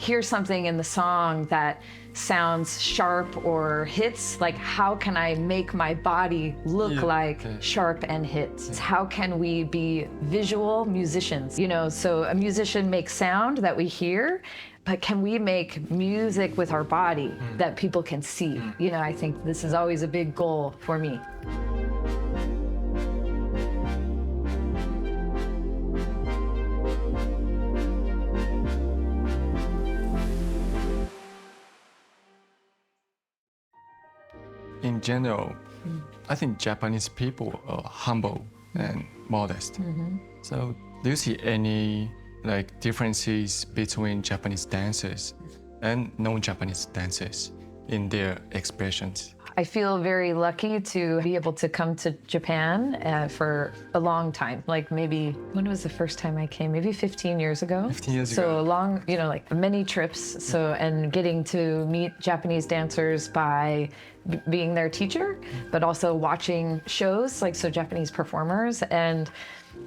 hear something in the song that sounds sharp or hits, like how can I make my body look like sharp and hits? How can we be visual musicians? You know, so a musician makes sound that we hear, but can we make music with our body that people can see? You know, I think this is always a big goal for me. In general, I think Japanese people are humble and modest. So do you see any differences between Japanese dancers and non-Japanese dancers in their expressions? I feel very lucky to be able to come to Japan for a long time. Like maybe, when was the first time I came? Maybe 15 years ago. 15 years so ago. So long, you know, like many trips. So, and getting to meet Japanese dancers by being their teacher, but also watching shows, like so Japanese performers. And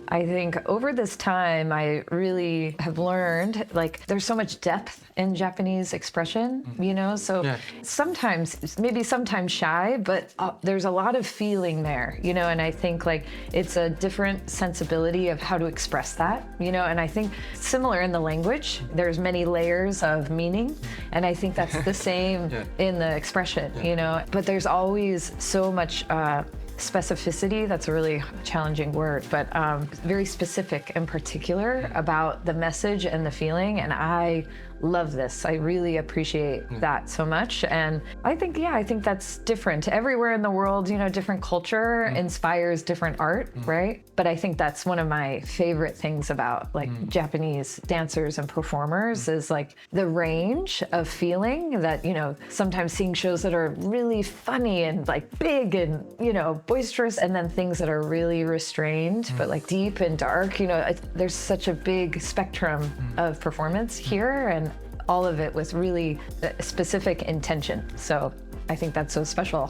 I think over this time, I really have learned, like, there's so much depth in Japanese expression, you know? So sometimes, maybe sometimes shy, but there's a lot of feeling there, you know? And I think, like, it's a different sensibility of how to express that, you know? And I think similar in the language, there's many layers of meaning. And I think that's the same in the expression, you know? But there's always so much specificity, that's a really challenging word, but very specific and particular about the message and the feeling. And I love this. I really appreciate that so much. And I think, I think that's different. Everywhere in the world, you know, different culture inspires different art, right? But I think that's one of my favorite things about like Japanese dancers and performers is like the range of feeling that, you know, sometimes seeing shows that are really funny and like big and, you know, boisterous, and then things that are really restrained, but like deep and dark, you know, there's such a big spectrum of performance here, and all of it with really specific intention. So I think that's so special.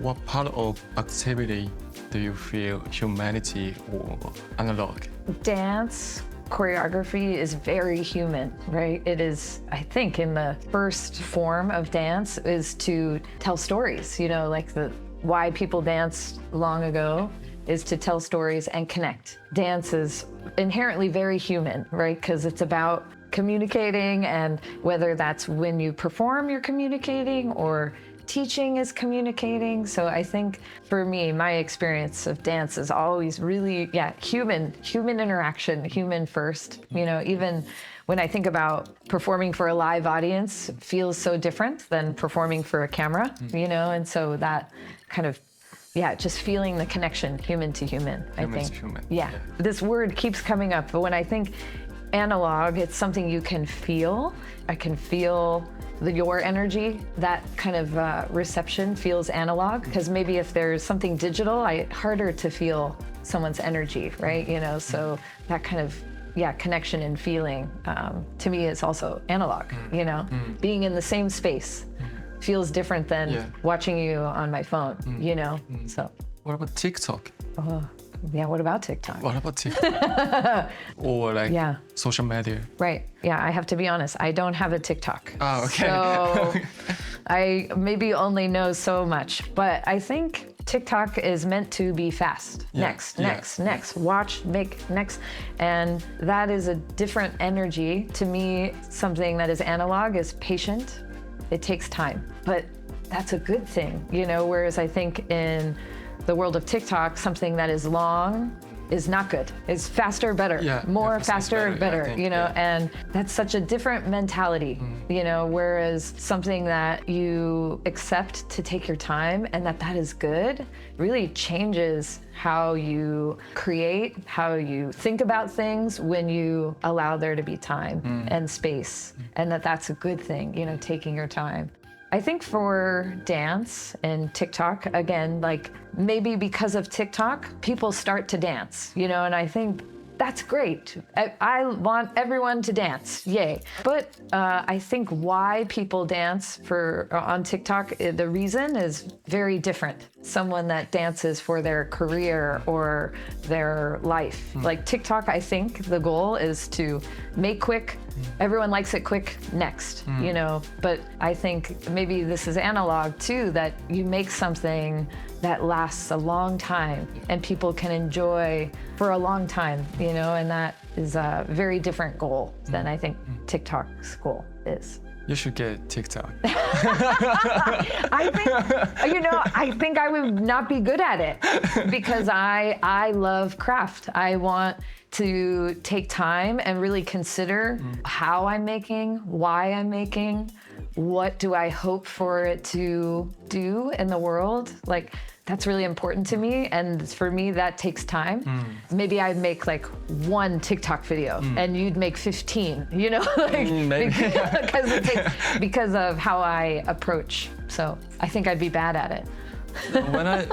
What part of activity do you feel humanity or analog? Dance choreography is very human, right? It is, I think, in the first form of dance is to tell stories, you know, like why people danced long ago is to tell stories and connect. Dance is inherently very human, right? Because it's about communicating, and whether that's when you perform, you're communicating, or teaching is communicating. So I think for me, my experience of dance is always really, human interaction, human first. You know, even when I think about performing for a live audience, it feels so different than performing for a camera, you know? And so that kind of, just feeling the connection, human to human, I think. Human. Yeah, this word keeps coming up, but when I think analog, it's something you can feel. I can feel your energy. That kind of reception feels analog, because maybe if there's something digital, harder to feel someone's energy, right? You know, so that kind of connection and feeling to me is also analog. You know, being in the same space feels different than watching you on my phone. You know, so. What about TikTok? What about TikTok? What about TikTok? Or like social media? Right. Yeah, I have to be honest. I don't have a TikTok. Oh, okay. So I maybe only know so much, but I think TikTok is meant to be fast. Next. Watch, make, next. And that is a different energy. To me, something that is analog is patient. It takes time, but that's a good thing, you know, whereas I think in the world of TikTok, something that is long is not good. It's faster, better, more, faster, better, think, you know, and that's such a different mentality, you know, whereas something that you accept to take your time and that is good really changes how you create, how you think about things when you allow there to be time and space, and that's a good thing, you know, taking your time. I think for dance and TikTok, again, like maybe because of TikTok, people start to dance, you know, and I think that's great. I want everyone to dance, yay. But I think why people dance on TikTok, the reason is very different. Someone that dances for their career or their life. Like TikTok, I think the goal is to make quick, Everyone likes it quick, next, you know, but I think maybe this is analog too, that you make something that lasts a long time and people can enjoy for a long time, you know, and that is a very different goal than I think TikTok's goal is. You should get TikTok. I think, you know, I think I would not be good at it because I love craft. I want to take time and really consider how I'm making, why I'm making, what do I hope for it to do in the world. Like, that's really important to me, and for me that takes time. Maybe I'd make like one TikTok video and you'd make 15, you know, like, because of how I approach. So I think I'd be bad at it.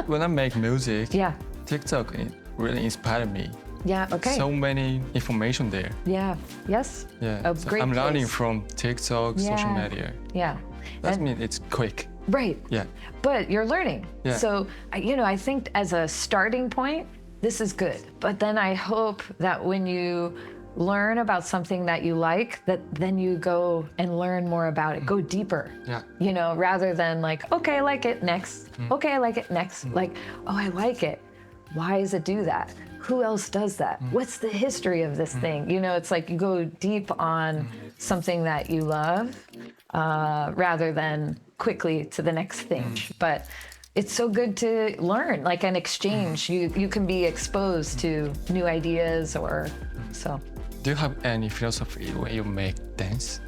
When I make music, Yeah. TikTok it really inspired me. Yeah, okay. So many information there. Yeah, yes. Yeah, A so great I'm learning place. from TikTok, social Yeah. media. Yeah. That And- means it's quick. Right. Yeah. But you're learning. Yeah. So, you know, I think as a starting point, this is good. But then I hope that when you learn about something that you like, that then you go and learn more about it, go deeper. Yeah. You know, rather than like, okay, I like it, next. Okay, I like it, next. Like, oh, I like it. Why does it do that? Who else does that? What's the history of this thing? You know, it's like you go deep on something that you love rather than quickly to the next thing. But it's so good to learn, like an exchange. You can be exposed to new ideas or so. Do you have any philosophy when you make dance?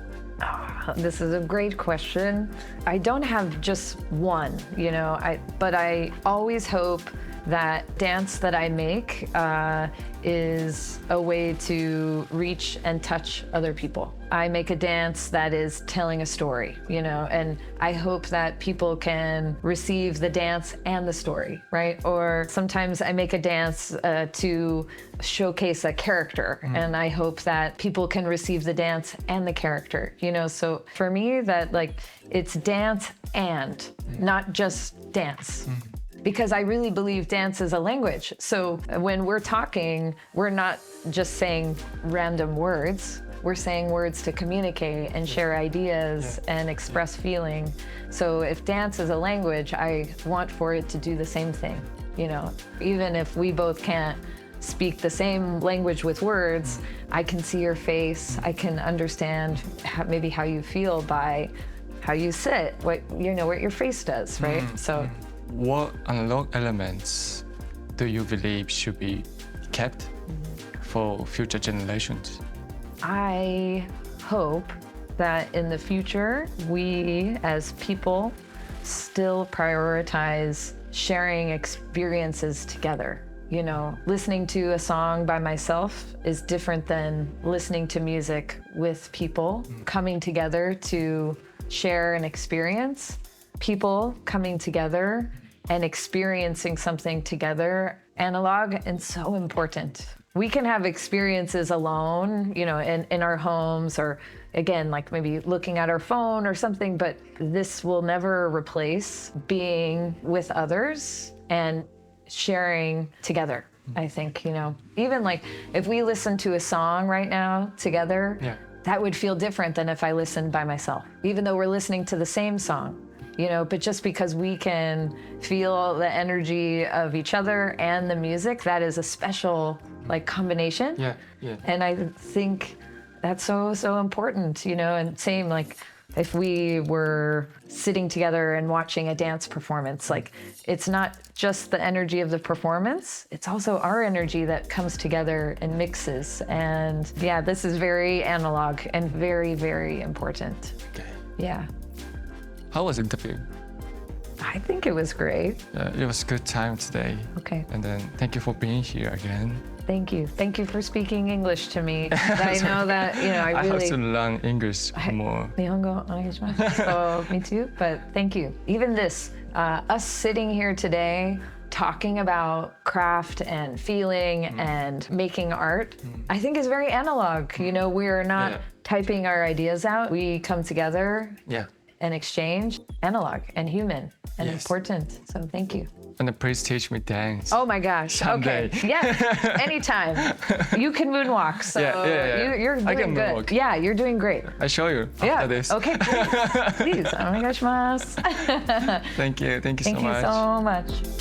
This is a great question. I don't have just one, you know, but I always hope that dance that I make is a way to reach and touch other people. I make a dance that is telling a story, you know, and I hope that people can receive the dance and the story, right? Or sometimes I make a dance to showcase a character, and I hope that people can receive the dance and the character, you know? So for me, that like, it's dance and not just dance. Because I really believe dance is a language. So when we're talking, we're not just saying random words. We're saying words to communicate and share ideas and express feeling. So if dance is a language, I want for it to do the same thing. You know, even if we both can't speak the same language with words, I can see your face. I can understand maybe how you feel by how you sit, what your face does, right? So. What analog elements do you believe should be kept for future generations? I hope that in the future, we as people still prioritize sharing experiences together. You know, listening to a song by myself is different than listening to music with people, coming together to share an experience. People coming together and experiencing something together, analog, and so important. We can have experiences alone, you know, in our homes, or again, like maybe looking at our phone or something, but this will never replace being with others and sharing together. I think, you know, even like if we listen to a song right now together, that would feel different than if I listened by myself, even though we're listening to the same song. You know, but just because we can feel the energy of each other and the music, that is a special like combination. Yeah. And I think that's so important, you know, and same like if we were sitting together and watching a dance performance, like it's not just the energy of the performance, it's also our energy that comes together and mixes. And yeah, this is very analog and very, very important. Okay. Yeah. How was the interview? I think it was great. It was a good time today. Okay. And then thank you for being here again. Thank you. Thank you for speaking English to me. I know that, you know, I have really... to learn English more. 日本語お願いします. So, me too, but thank you. Even this, us sitting here today, talking about craft and feeling and making art, I think is very analog. You know, we're not typing our ideas out. We come together and exchange, analog and human and important. So thank you. And please teach me dance. Oh my gosh. Someday. Okay. Yes. Anytime. You can moonwalk. So you're doing I can good. moonwalk. Yeah, you're doing great. I show you Yeah. after this. Okay. Please. お願いします。Thank you. Thank you so Thank you much. so much.